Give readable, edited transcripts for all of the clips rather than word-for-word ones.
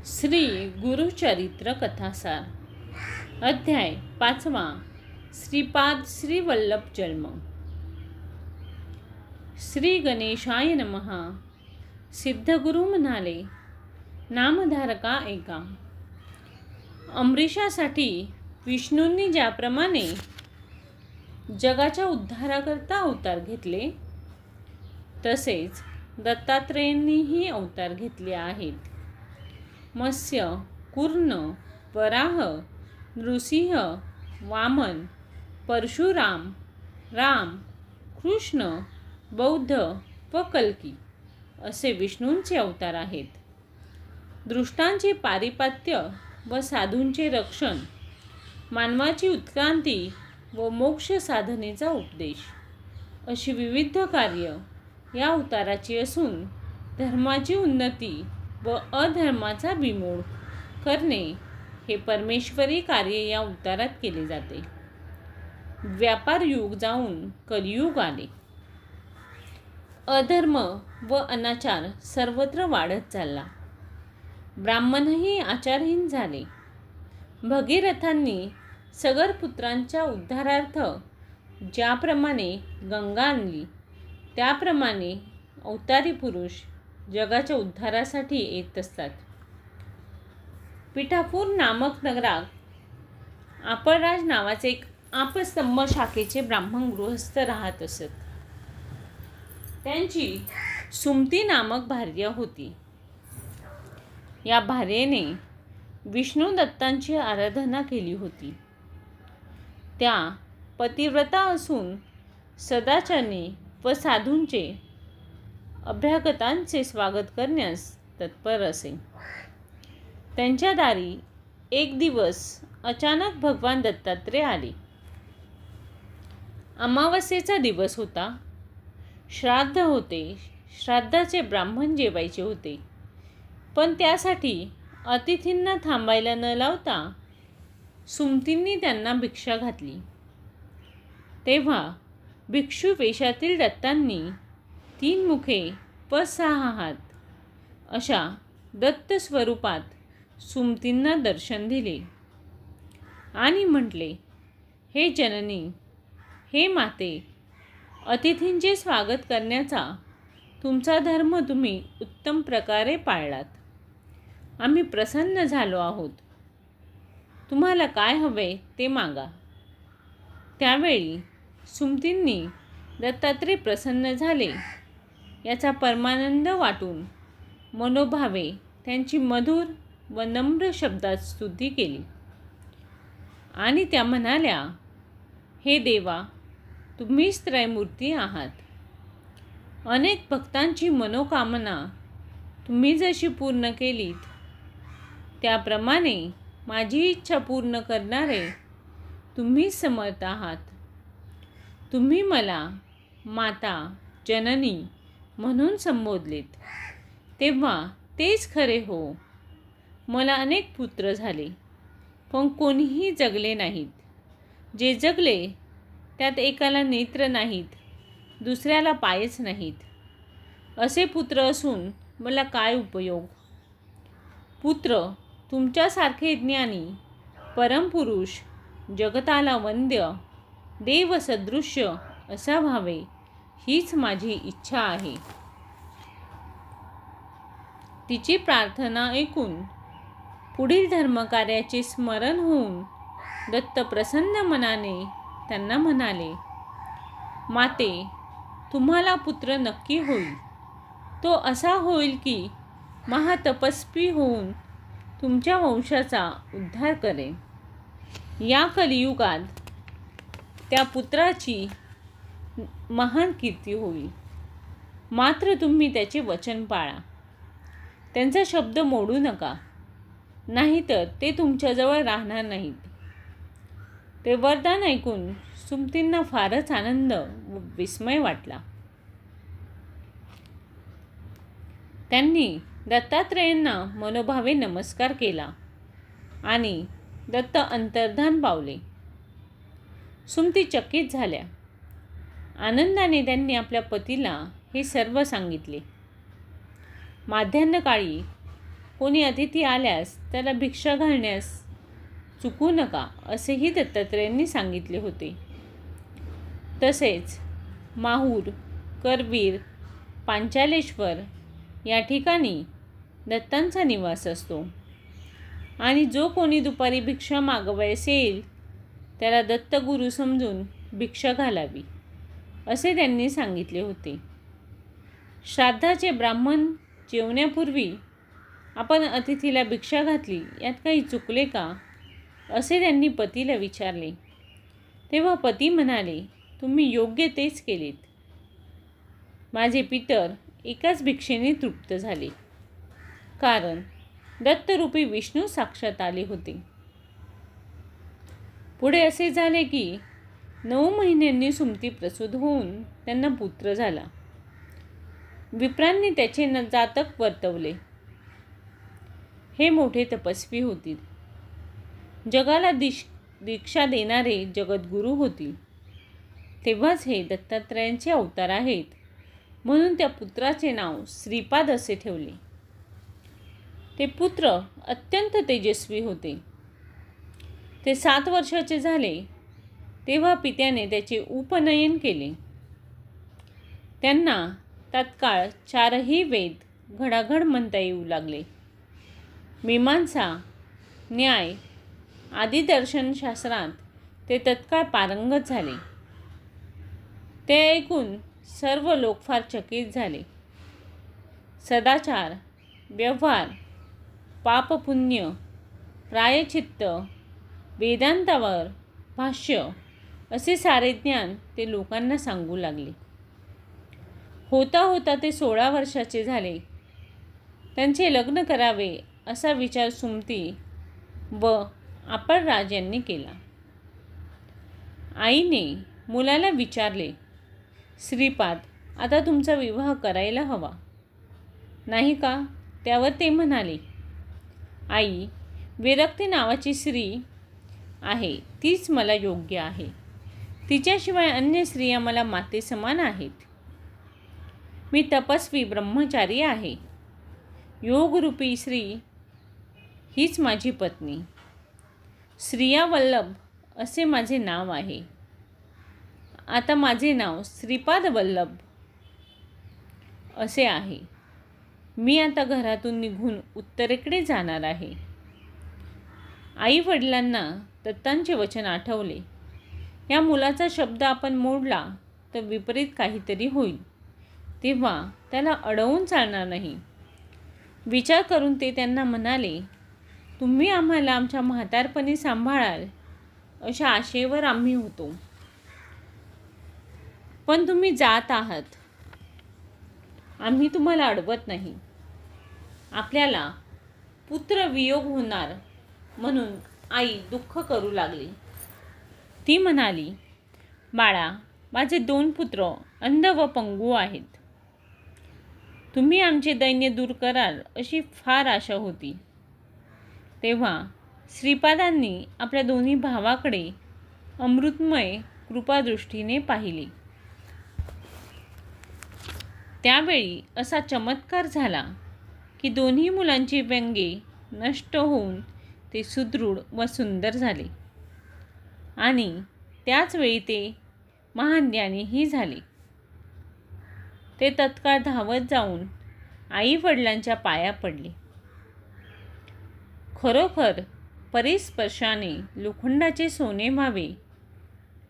श्री गुरुचरित्र कथासार अध्याय 5 श्रीपाद श्रीवल्लभ जन्म। श्री गणेशाय नमः। सिद्धगुरु म्हणाले, नामधारका ऐका। अमरीशासाठी विष्णूंनी ज्याप्रमाणे जगाच्या उद्धाराकरता अवतार घेतले, तसेच दत्तात्रेयांनीही अवतार घेतले आहेत। मत्स्य, कूर्म, वराह, नृसिंह, वामन, परशुराम, राम, कृष्ण, बौद्ध व कल्की असे विष्णूंचे अवतार आहेत। दृष्टांचे पारिपात्य व साधूंचे रक्षण, मानवाची उत्क्रांती व मोक्ष साधनेचा उपदेश अशी विविध कार्य या अवताराची असून, धर्माची उन्नती व अधर्माचा बिमोड करणे हे परमेश्वरी कार्य या अवतारात केले जाते। व्यापार युग जाऊन कलियुग आले। अधर्म व अनाचार सर्वत्र वाढत चालला। ब्राह्मणही आचारहीन झाले। भगीरथांनी सगर पुत्रांच्या उद्धारार्थ ज्याप्रमाणे गंगा आणली, त्याप्रमाणे अवतारी पुरुष जगाच्या उद्धारासाठी येत असतात। पिठापूर नामक नगरात आपळराज नावाचे एक आपस्तंभ शाखेचे ब्राह्मण गृहस्थ राहत असत। त्यांची सुमती नामक भार्या होती। या भार्येने विष्णू दत्तांची आराधना केली होती। त्या पतिव्रता असून सदाचारी व साधूंचे अभ्यागतांचे स्वागत करण्यास तत्पर असे। त्यांच्या दारी एक दिवस अचानक भगवान दत्तात्रेय आले। अमावस्येचा दिवस होता। श्राद्ध होते। श्राद्धाचे ब्राह्मण जेवायचे होते, पण त्यासाठी अतिथींना थांबायला न लावता सुमतींनी त्यांना भिक्षा घातली। तेव्हा भिक्षू वेशातील दत्तांनी 3 मुखे व 6 हात अशा दत्त स्वरूपात सुमतींना दर्शन दिले आणि म्हटले, हे जननी, हे माते, अतिथींचे स्वागत करण्याचा तुमचा धर्म तुम्ही उत्तम प्रकारे पाळलात। आम्ही प्रसन्न झालो आहोत। तुम्हाला काय हवे ते मागा। त्यावेळी सुमतींनी दत्तात्रेय प्रसन्न झाले याचा परमानंद वाटून मनोभावे त्यांची मधुर व नम्र शब्दात स्तुती केली आणि त्या म्हणाल्या, हे देवा, तुम्हीच त्रयमूर्ती आहात। अनेक भक्तांची मनोकामना तुम्ही जशी पूर्ण केलीत, त्याप्रमाणे माझी इच्छा पूर्ण करणारे तुम्हीच समर्थ आहात। तुम्ही मला माता, जननी म्हणून संबोधलेत, तेव्हा तेच खरे हो। मला अनेक पुत्र झाले, पण कोणीही जगले नाहीत। जे जगले त्यात एकाला नेत्र नाहीत, दुसऱ्याला पायच नाहीत। असे पुत्र असून मला काय उपयोग। पुत्र तुमच्यासारखे ज्ञानी परमपुरुष, जगताला वंद्य, देवसदृश्य असा व्हावे, हीच माझी इच्छा आहे। तिची प्रार्थना ऐकून पुढील धर्मकार्याचे स्मरण होऊन दत्त प्रसन्न मनाने त्यांना म्हणाले, माते, तुम्हाला पुत्र नक्की होईल। तो असा होईल की महातपस्वी होऊन तुमच्या वंशाचा उद्धार करेल। या कलियुगात त्या पुत्राची महान कीर्ती होईल। मात्र तुम्ही त्याचे वचन पाळा, त्यांचा शब्द मोडू नका, नाहीतर ते तुमच्याजवळ राहणार नाहीत। ते वरदान ऐकून सुमतींना फारच आनंद व विस्मय वाटला। त्यांनी दत्तात्रेयांना मनोभावे नमस्कार केला आणि दत्त अंतर्धान पावले। सुमती चकित झाल्या। आनंदाने त्यांनी आपल्या पतीला हे सर्व सांगितले। माध्यान्हकाळी कोणी अतिथी आल्यास त्याला भिक्षा घालण्यास चुकू नका असेही दत्तात्रेयांनी सांगितले होते. तसेच माहूर, करवीर, पांचालेश्वर या ठिकाणी दत्तांचा निवास असतो आणि जो कोणी दुपारी भिक्षा मागवायस येईल त्याला दत्तगुरू समजून भिक्षा घालावी असे त्यांनी सांगितले होते. श्राद्धाचे ब्राह्मण जेवण्यापूर्वी आपण अतिथीला भिक्षा घातली यात काही चुकले का असे त्यांनी पतीला विचारले. तेव्हा पती म्हणाले, तुम्ही योग्य तेच केलेत. माझे पितर एकाच भिक्षेने तृप्त झाले, कारण दत्तरूपी विष्णू साक्षात आले होते. पुढे असे झाले की 9 महिन्यांनी सुमती प्रसूत होऊन त्यांना पुत्र झाला. विप्रांनी त्याचे जातक वर्तवले. हे मोठे तपस्वी होतील, जगाला दीक्षा देणारे जगद्गुरू होतील. तेव्हाच हे दत्तात्रयांचे अवतार आहेत म्हणून त्या पुत्राचे नाव श्रीपाद असे ठेवले. ते पुत्र अत्यंत तेजस्वी होते. ते 7 वर्षाचे झाले तेव्हा पित्याने त्याचे उपनयन केले. त्यांना तत्काळ 4ही वेद घडाघड म्हणता येऊ लागले. मीमांसा, न्याय आदी दर्शनशास्त्रात ते तत्काळ पारंगत झाले. ते ऐकून सर्व लोक फार चकित झाले. सदाचार, व्यवहार, पापपुण्य, प्रायश्चित्त, वेदांतावर भाष्य असे सारे ज्ञान ते लोकांना सांगू लागले. होता होता ते 16 वर्षाचे झाले. त्यांचे लग्न करावे असा विचार सुमती व अपळराज यांनी केला. आईने मुलाला विचारले, श्रीपाद, आता तुमचा विवाह करायला हवा नाही का? त्यावर ते म्हणाले, आई, विरक्ती नावाची स्त्री आहे तीच मला योग्य आहे. तिच्याशिवाय अन्य स्त्रिया मला माते समान आहेत. मी तपस्वी ब्रह्मचारी आहे. योगरूपी श्री हीच माझी पत्नी. श्रिया वल्लभ असे माझे नाव आहे. आता माझे नाव श्रीपाद वल्लभ असे आहे. मी आता घरातून निघून उत्तरेकडे जाणार आहे. आई वडिलांना दत्तांचे वचन आठवले. या मुलाचा शब्द आपण मोडला तर विपरीत काहीतरी होईल, तेव्हा त्याला अडवून चालणार नाही. विचार करून ते त्यांना म्हणाले, तुम्ही आम्हाला आमच्या म्हातारपणी सांभाळाल अशा आशेवर आम्ही होतो. पण तुम्ही जात आहात, आम्ही तुम्हाला अडवत नाही. आपल्याला पुत्र वियोग होणार म्हणून आई दुःख करू लागली. ती म्हणाली, बाळा, माझे 2 पुत्र अंध व पंगू आहेत. तुम्ही आमचे दैन्य दूर कराल अशी फार आशा होती. तेव्हा श्रीपादांनी आपल्या दोन्ही भावाकडे अमृतमय कृपादृष्टीने पाहिले. त्यावेळी असा चमत्कार झाला की दोन्ही मुलांची व्यंगे नष्ट होऊन ते सुदृढ व सुंदर झाले आणि त्याच वेळी ते महान ज्ञानीही झाले. ते तत्काळ धावत जाऊन आई वडिलांच्या पाया पडले. खरोखर परिस्पर्शाने लोखंडाचे सोने व्हावे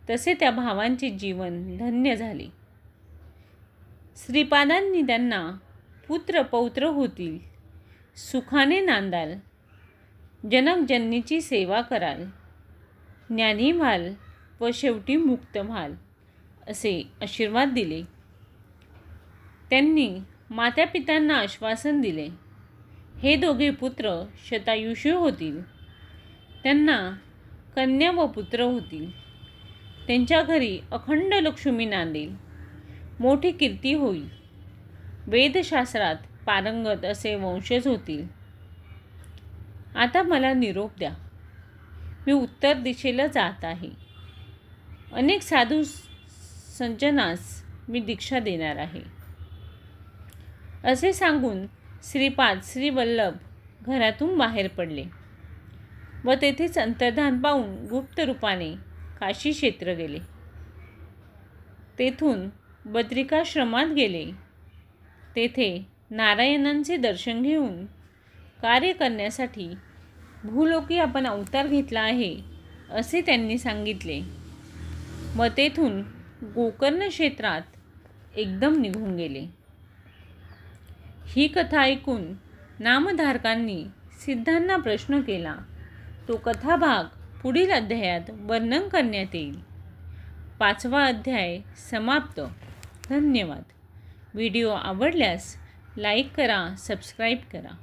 तसे त्या भावांचे जीवन धन्य झाले. श्रीपादांनी त्यांना पुत्र पौत्र होतील, सुखाने नांदाल, जनकजननीची सेवा कराल, ज्ञानी व्हाल व शेवटी मुक्त व्हाल असे आशीर्वाद दिले. त्यांनी मातापित्यांना आश्वासन दिले, हे दोघे पुत्र शतायुषी होतील. त्यांना कन्या व पुत्र होतील. त्यांच्या घरी अखंड लक्ष्मी नांदेल, मोठी कीर्ती होईल. वेदशास्त्रात पारंगत असे वंशज होतील. आता मला निरोप द्या. मी उत्तर दिशेला जात आहे. अनेक साधू संजनास मी दीक्षा देणार आहे. असे सांगून श्रीपाद श्रीवल्लभ घरातून बाहेर पडले व तेथेच अंतर्धान पाहून गुप्त रूपाने काशी क्षेत्र गेले. तेथून बद्रिकाश्रमात गेले. तेथे नारायणांचे दर्शन घेऊन कार्य करण्यासाठी भूलोकी आपण अवतार घेतला आहे असे त्यांनी सांगितले व तेथून गोकर्ण क्षेत्रात एकदम निघून गेले. ही कथा ऐकून नामधारकांनी सिद्धांना प्रश्न केला. तो कथाभाग पुढील अध्यायात वर्णन करण्यात येईल. 5वा अध्याय समाप्त. धन्यवाद. व्हिडिओ आवडल्यास लाईक करा, सबस्क्राईब करा.